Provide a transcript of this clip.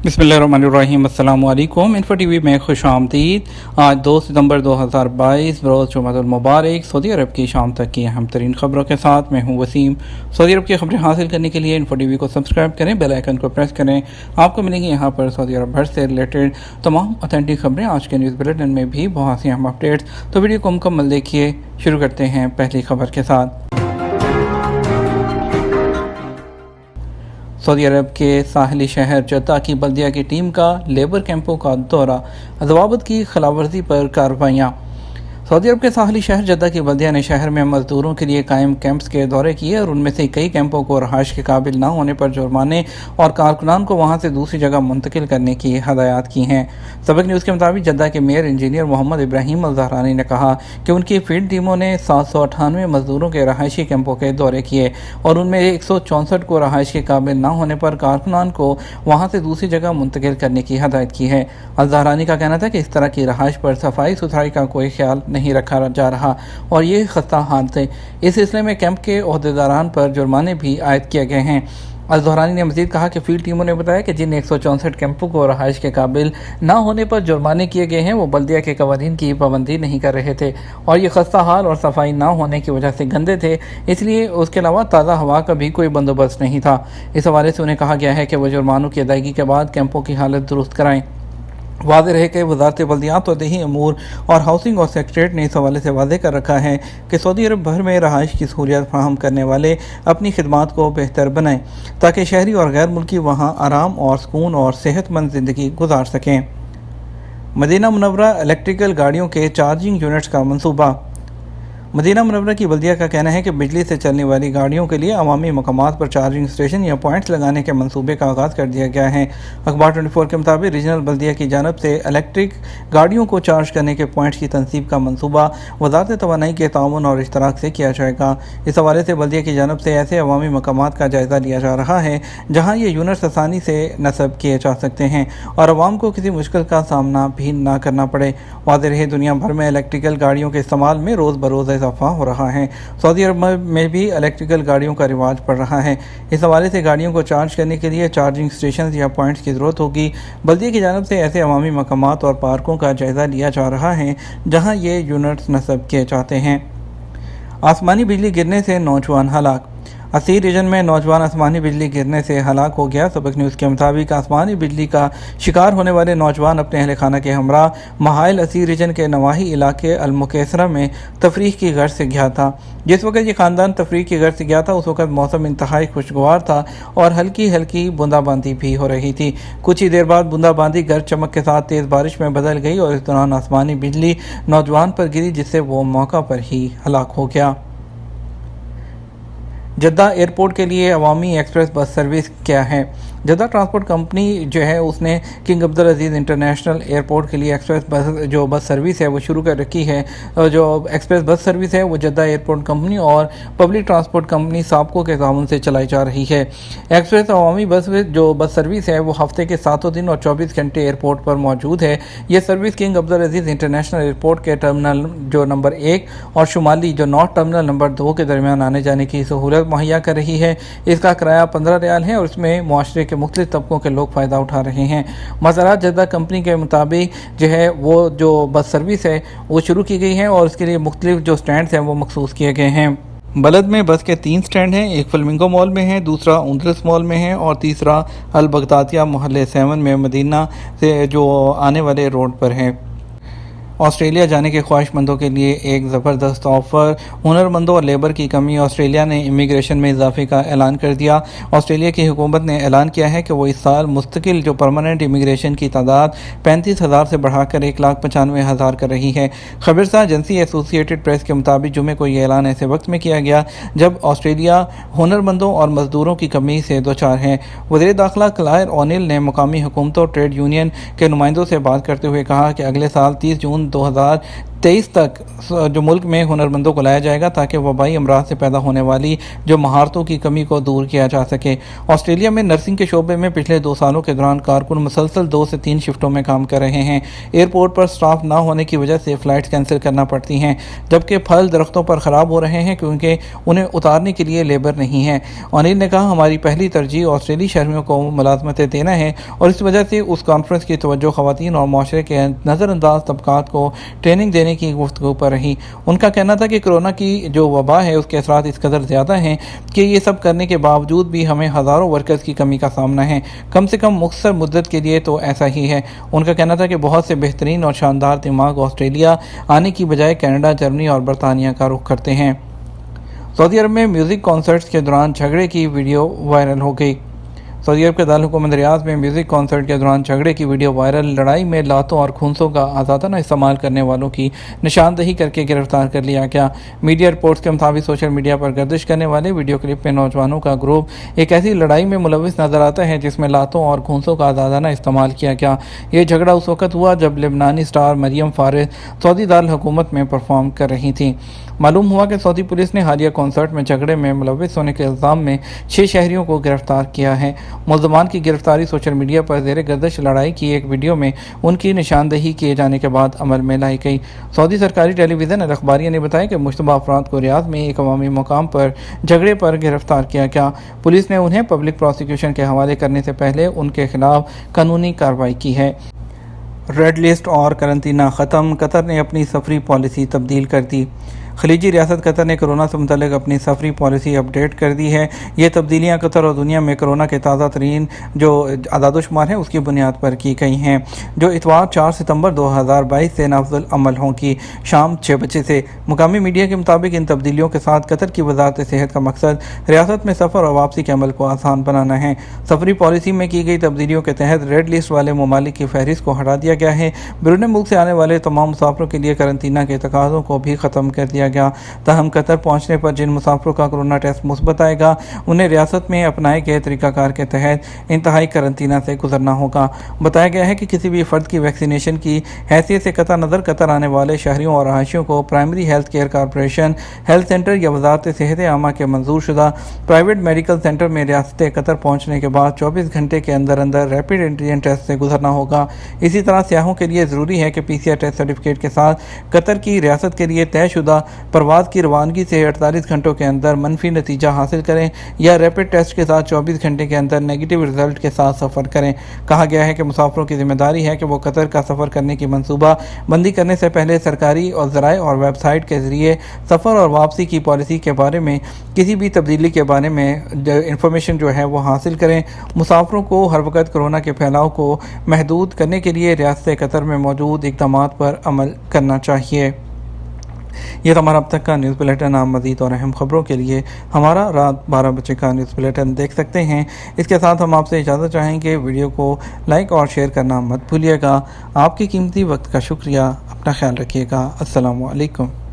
बिस्मिल्लाहिर्रहमानिर्रहीम। अस्सलाम वालेकुम। इन्फो टीवी में खुश आमदीद। आज 2 सितंबर 2022 रोज़ जुमातुल मुबारक। सऊदी अरब की शाम तक की अहम तरीन खबरों के साथ मैं हूँ वसीम। सऊदी अरब की खबरें हासिल करने के लिए इन्फो टीवी को सब्सक्राइब करें, बेल आइकन को प्रेस करें। आपको मिलेंगी यहाँ पर सऊदी अरब भर से रिलेटेड तमाम ऑथेंटिक खबरें। आज के न्यूज़ बुलेटिन में भी बहुत सी अहम अपडेट्स, तो वीडियो को मुकम्मल देखिए। शुरू करते हैं पहली खबर के साथ। सऊदी अरब के साहिली शहर जद्दा की बल्दिया की टीम का लेबर कैंपों का दौरा, ज़वाबित की खिलाफवर्जी पर कार्रवाइयाँ। सऊदी अरब के साहिली शहर जद्दा की बल्दिया ने शहर में मजदूरों के लिए कायम कैंप्स के दौरे किए और उनमें से कई कैंपों को रहायश के काबिल न होने पर जुर्माने और कारकुनान को वहां से दूसरी जगह मुंतकिल करने की हदायत की हैं। सबक न्यूज़ के मुताबिक जद्दा के मेयर इंजीनियर मोहम्मद इब्राहिम अल ज़हरानी ने कहा कि उनकी फील्ड टीमों ने 798 मजदूरों के रहायशी कैंपों के दौरे किए और उनमें 164 को रहायश के काबिल न होने पर कारकुनान को वहाँ से दूसरी जगह मुंतकिल करने की हदायत की है। अल ज़हरानी का कहना था कि इस तरह की रहायश पर सफाई सुथराई का कोई ख्याल नहीं रखा जा रहा और ये खस्ता हाल थे। इस सिलसिले में कैंप के ओहदेदारान पर जुर्माने भी आयद किए गए हैं। अल-ज़हरानी ने मज़ीद कहा कि फील्ड टीमों ने बताया कि जिन 164 कैंपों को रहायश के काबिल न होने पर जुर्माने किए गए हैं वो बल्दिया के कवानीन की पाबंदी नहीं कर रहे थे और ये खस्ता हाल और सफाई न होने की वजह से गंदे थे, इसलिए उसके अलावा ताज़ा हवा का भी कोई बंदोबस्त नहीं था। इस हवाले से उन्हें कहा गया है कि वह जुर्मानों की अदायगी के बाद कैंपों की हालत दुरुस्त कराएँ। वाज़ेह रहे कि वज़ारत बल्दियात और देही अमूर और हाउसिंग और सेक्रेटरीट ने इस हवाले से वाज़ेह कर रखा है कि सऊदी अरब भर में रहायश की सहूलियत फराहम करने वाले अपनी खिदमात को बेहतर बनाएं ताकि शहरी और गैर मुल्की वहाँ आराम और सुकून और सेहतमंद ज़िंदगी गुजार सकें। मदीना मुनव्वरा इलेक्ट्रिकल गाड़ियों के चार्जिंग यूनिट्स का मंसूबा। मदीना मुनव्वरा की बल्दिया का कहना है कि बिजली से चलने वाली गाड़ियों के लिए अवामी मकामात पर चार्जिंग स्टेशन या पॉइंट्स लगाने के मंसूबे का आगाज़ कर दिया गया है। अखबार 24 के मुताबिक रीजनल बल्दिया की जानब से इलेक्ट्रिक गाड़ियों को चार्ज करने के पॉइंट्स की तनसीब का मंसूबा वज़ारत तवानाई के ताउन और इश्तराक से किया जाएगा। इस हवाले से बल्दिया की जानब से ऐसे अवामी मकामात का जायज़ा लिया जा रहा है जहाँ ये यूनिट्स आसानी से नस्ब किए जा सकते हैं और आवाम को किसी मुश्किल का सामना भी ना करना पड़े। वाज़ेह रहे दुनिया भर में इलेक्ट्रिकल गाड़ियों के इस्तेमाल में रोज़ बरोज़ इजाफा हो रहा है। सऊदी अरब में भी इलेक्ट्रिकल गाड़ियों का रिवाज बढ़ रहा है। इस हवाले से गाड़ियों को चार्ज करने के लिए चार्जिंग स्टेशन या पॉइंट्स की ज़रूरत होगी। बल्दिया की जानब से ऐसे अवामी मकामात और पार्कों का जायज़ा लिया जा रहा है जहाँ ये यूनिट्स नस्ब किए जाते हैं। आसमानी बिजली गिरने से नौजवान हलाक। असीर रीजन में नौजवान आसमानी बिजली गिरने से हलाक हो गया। सबक न्यूज़ के मुताबिक आसमानी बिजली का शिकार होने वाले नौजवान अपने अहल खाना के हमरा महाइल असीर रीजन के नवाही इलाके अलमुकैसरा में तफरीह की गर्ज से गया था। जिस वक्त ये ख़ानदान तफरीह की गर्ज से गया था उस वक्त मौसम इंतहाई खुशगवार था और हल्की हल्की बूंदाबांदी भी हो रही थी। कुछ ही देर बाद बूंदाबांदी गर्ज चमक के साथ तेज़ बारिश में बदल गई और इस दौरान आसमानी बिजली नौजवान पर गिरी जिससे वो मौका पर ही हलाक हो गया। जद्दा एयरपोर्ट के लिए अवामी एक्सप्रेस बस सर्विस क्या है। जद्दा ट्रांसपोर्ट कंपनी जो है उसने किंग अब्दुल अजीज़ इंटरनेशनल एयरपोर्ट के लिए एक्सप्रेस बस सर्विस है वो शुरू कर रखी है। जो एक्सप्रेस बस सर्विस है वो जद्दा एयरपोर्ट कंपनी और पब्लिक ट्रांसपोर्ट कंपनी साबको के ताउन से चलाई जा रही है। एक्सप्रेस अवामी बस सर्विस है वो हफ्ते के 7 दिन और 24 घंटे एयरपोर्ट पर मौजूद है। ये सर्विस किंग अब्दुल अजीज़ इंटरनेशनल एयरपोर्ट के टर्मिनल जो नंबर 1 और शुमाली जो नॉर्थ टर्मिनल नंबर 2 के दरमियान आने जाने की सहूलत मुहैया कर रही है। इसका किराया 15 रियाल है और इसमें मुआशरे के मुख्तलिफ तबकों के लोग फ़ायदा उठा रहे हैं। मज़ारात जद्दा कंपनी के मुताबिक जो है वो जो बस सर्विस है वो शुरू की गई है और इसके लिए मुख्तलिफ जो स्टैंड्स हैं वो मखसूस किए गए हैं। बलद में बस के 3 स्टैंड हैं। एक फ्लेमिंगो मॉल में है, दूसरा उंदरस मॉल में है और तीसरा अल बगदादिया मोहल्ले 7 में मदीना से जो आने वाले रोड पर है। ऑस्ट्रेलिया जाने के ख्वाहिशमंदों के लिए एक ज़बरदस्त ऑफ़र। हुनरमंदों और लेबर की कमी। ऑस्ट्रेलिया ने इमिग्रेशन में इजाफे का ऐलान कर दिया। ऑस्ट्रेलिया की हुकूमत ने ऐलान किया है कि वो इस साल मुस्तकिल जो परमानेंट इमिग्रेशन की तादाद 35,000 से बढ़ाकर 1,95,000 कर रही है। खबरसार एजेंसी एसोसिएटेड प्रेस के मुताबिक जुमे को ये ऐलान ऐसे वक्त में किया गया जब ऑस्ट्रेलिया हुनरमंदों और मजदूरों की कमी से दो चार है। वज़ीर दाखिला क्लायर ओनिल ने मुकामी हुकूमतों ट्रेड यूनियन के नुमाइंदों से बात करते हुए कहा कि अगले साल 30 जून 23 تک جو ملک میں ہنرمندوں کو لایا جائے گا تاکہ وبائی امراض سے پیدا ہونے والی جو مہارتوں کی کمی کو دور کیا جا سکے۔ آسٹریلیا میں نرسنگ کے شعبے میں پچھلے 2 سالوں کے دوران کارکن مسلسل 2 سے 3 شفٹوں میں کام کر رہے ہیں۔ ایئرپورٹ پر سٹاف نہ ہونے کی وجہ سے فلائٹس کینسل کرنا پڑتی ہیں، جبکہ پھل درختوں پر خراب ہو رہے ہیں کیونکہ انہیں اتارنے کے لیے لیبر نہیں ہے۔ انیل نے کہا، ہماری پہلی ترجیح آسٹریلی شہریوں کو ملازمتیں دینا ہے اور اس وجہ سے اس کانفرنس کی توجہ خواتین اور معاشرے کے نظر انداز طبقات کو ٹریننگ دینے کی گفتگو پر رہی۔ ان کا کہنا تھا کہ کرونا کی جو وبا ہے اس کے اثرات اس قدر زیادہ ہیں کہ یہ سب کرنے کے باوجود بھی ہمیں ہزاروں ورکرز کی کمی کا سامنا ہے، کم سے کم مختصر مدت کے لیے تو ایسا ہی ہے۔ ان کا کہنا تھا کہ بہت سے بہترین اور شاندار دماغ آسٹریلیا آنے کی بجائے کینیڈا، جرمنی اور برطانیہ کا رخ کرتے ہیں۔ سعودی عرب میں میوزک کنسرٹس کے دوران جھگڑے کی ویڈیو وائرل ہو گئی۔ سعودی عرب کے دارالحکومت ریاض میں میوزک کنسرٹ کے دوران جھگڑے کی ویڈیو وائرل، لڑائی میں لاتوں اور کھونسوں کا آزادانہ استعمال کرنے والوں کی نشاندہی کر کے گرفتار کر لیا گیا۔ میڈیا رپورٹس کے مطابق سوشل میڈیا پر گردش کرنے والے ویڈیو کلپ میں نوجوانوں کا گروپ ایک ایسی لڑائی میں ملوث نظر آتا ہے جس میں لاتوں اور کھونسوں کا آزادانہ استعمال کیا گیا۔ یہ جھگڑا اس وقت ہوا جب لبنانی سٹار مریم فارس سعودی دارالحکومت میں پرفارم کر رہی تھیں۔ معلوم ہوا کہ سعودی پولیس نے حالیہ کنسرٹ میں جھگڑے میں ملوث ہونے کے الزام میں 6 شہریوں کو گرفتار کیا ہے۔ ملزمان کی گرفتاری سوشل میڈیا پر زیر گردش لڑائی کی ایک ویڈیو میں ان کی نشاندہی کیے جانے کے بعد عمل میں لائی گئی۔ سعودی سرکاری ٹیلی ویژن الاخباریہ نے بتایا کہ مشتبہ افراد کو ریاض میں ایک عوامی مقام پر جھگڑے پر گرفتار کیا گیا۔ پولیس نے انہیں پبلک پروسیکیوشن کے حوالے کرنے سے پہلے ان کے خلاف قانونی کارروائی کی ہے۔ ریڈ لسٹ اور قرنطینہ ختم، قطر نے اپنی سفری پالیسی تبدیل کر دی۔ خلیجی ریاست قطر نے کرونا سے متعلق اپنی سفری پالیسی اپ ڈیٹ کر دی ہے۔ یہ تبدیلیاں قطر اور دنیا میں کرونا کے تازہ ترین جو اعداد و شمار ہیں اس کی بنیاد پر کی گئی ہیں، جو اتوار 4 ستمبر 2022 سے نافذ العمل ہوں گی، شام 6 بجے سے۔ مقامی میڈیا کے مطابق ان تبدیلیوں کے ساتھ قطر کی وزارت صحت کا مقصد ریاست میں سفر اور واپسی کے عمل کو آسان بنانا ہے۔ سفری پالیسی میں کی گئی تبدیلیوں کے تحت ریڈ لسٹ والے ممالک کی فہرست کو ہٹا دیا گیا ہے۔ بیرون ملک سے آنے والے تمام مسافروں کے لیے قرنطینہ کے تقاضوں کو بھی ختم کر دیا گیا۔ تاہم قطر پہنچنے پر جن مسافروں کا کرونا ٹیسٹ مثبت آئے گا انہیں ریاست میں اپنائے گئے طریقہ کار کے تحت انتہائی قرنطینہ سے گزرنا ہوگا۔ بتایا گیا ہے کہ کسی بھی فرد کی ویکسینیشن کی حیثیت سے قطع نظر قطر آنے والے شہریوں اور رہائشیوں کو primary health care corporation health centre یا وزارت صحت عامہ کے منظور شدہ پرائیویٹ میڈیکل سینٹر میں ریاست قطر پہنچنے کے بعد 24 گھنٹے کے اندر ریپڈ اینٹیجن ٹیسٹ سے گزرنا ہوگا۔ اسی طرح سیاحوں کے لیے ضروری ہے کہ PCR ٹیسٹ سرٹیفکیٹ کے ساتھ قطر کی ریاست کے لیے طے شدہ پرواز کی روانگی سے 48 گھنٹوں کے اندر منفی نتیجہ حاصل کریں یا ریپڈ ٹیسٹ کے ساتھ 24 گھنٹے کے اندر نیگیٹو رزلٹ کے ساتھ سفر کریں۔ کہا گیا ہے کہ مسافروں کی ذمہ داری ہے کہ وہ قطر کا سفر کرنے کی منصوبہ بندی کرنے سے پہلے سرکاری اور ذرائع اور ویب سائٹ کے ذریعے سفر اور واپسی کی پالیسی کے بارے میں کسی بھی تبدیلی کے بارے میں انفارمیشن جو ہے وہ حاصل کریں۔ مسافروں کو ہر وقت کرونا کے پھیلاؤ کو محدود کرنے کے لیے ریاست قطر میں موجود اقدامات پر عمل کرنا چاہیے۔ یہ تو ہمارا اب تک کا نیوز بلیٹن۔ آپ مزید اور اہم خبروں کے لیے ہمارا رات 12 بجے کا نیوز بلیٹن دیکھ سکتے ہیں۔ اس کے ساتھ ہم آپ سے اجازت چاہیں گے، ویڈیو کو لائک اور شیئر کرنا مت بھولیے گا۔ آپ کی قیمتی وقت کا شکریہ۔ اپنا خیال رکھیے گا۔ السلام علیکم۔